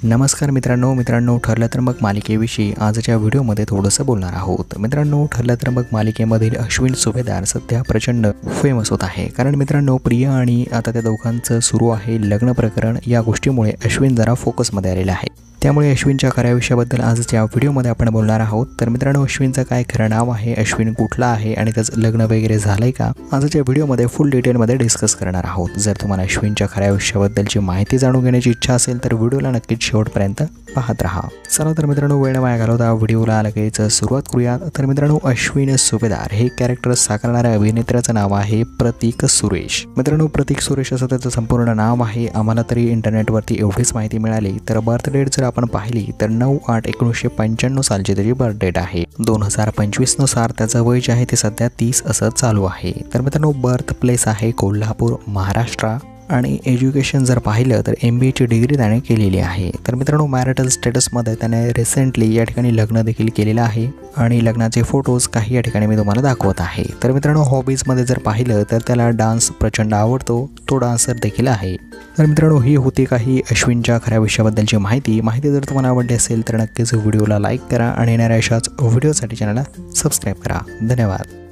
नमस्कार मित्रांनो ठरलं तर मग मालिकेविषयी आजच्या व्हिडिओमध्ये थोडंसं बोलणार आहोत। मित्रांनो ठरलं तर मग मालिकेमधील अश्विन सुभेदार सध्या प्रचंड फेमस होत आहे। कारण मित्रांनो प्रिया आणि आता त्या दोघांचं सुरू आहे लग्न प्रकरण, या गोष्टीमुळे अश्विन जरा फोकसमध्ये आलेला आहे। त्यामुळे अश्विनच्या खऱ्या आयुष्याबद्दल आजच्या व्हिडिओमध्ये आपण बोलणार आहोत। तर मित्रांनो अश्विनचं काय खरं नाव आहे, अश्विन कुठला आहे आणि त्याचं लग्न वगैरे झालंय का, आजच्या व्हिडिओमध्ये फुल डिटेलमध्ये डिस्कस करणार आहोत। जर तुम्हाला अश्विनच्या खऱ्या आयुष्याबद्दलची माहिती जाणून घेण्याची इच्छा असेल तर व्हिडिओला नक्कीच शेवटपर्यंत पाहत राहा। चला तर मित्रांनो वेळ न वाया घालवता व्हिडिओला लगेच सुरुवात करूयात। तर मित्रांनो अश्विन सुभेदार हे कॅरेक्टर साकारणाऱ्या अभिनेत्याचं नाव आहे प्रतीक सुरेश। मित्रांनो प्रतीक सुरेश असं त्याचं संपूर्ण नाव आहे। आम्हाला तरी इंटरनेटवरती एवढीच माहिती मिळाली। तर बर्थ डेट जर आपण पाहिली तर 9/8/1995 सालची त्याची बर्थ डेट आहे। 2025 नुसार त्याचं वय जे आहे ते सध्या 30 असं चालू आहे। तर मित्रांनो बर्थ प्लेस आहे कोल्हापूर महाराष्ट्र आणि एज्युकेशन जर पाहिलं तर MBAची डिग्री त्याने केलेली आहे। तर मित्रांनो मॅरिटल स्टेटसमध्ये त्याने रिसेंटली या ठिकाणी लग्न देखील केलेलं आहे आणि लग्नाचे फोटोज काही या ठिकाणी मी तुम्हाला दाखवत आहे। तर मित्रांनो हॉबीजमध्ये जर पाहिलं तर त्याला डान्स प्रचंड आवडतो, तो डान्सर देखील आहे। तर मित्रांनो ही होती काही अश्विनच्या खऱ्या विषयाबद्दलची माहिती जर तुम्हाला आवडली असेल तर नक्कीच व्हिडिओला लाईक करा आणि येणाऱ्या अशाच व्हिडिओसाठी चॅनलला सबस्क्राईब करा। धन्यवाद।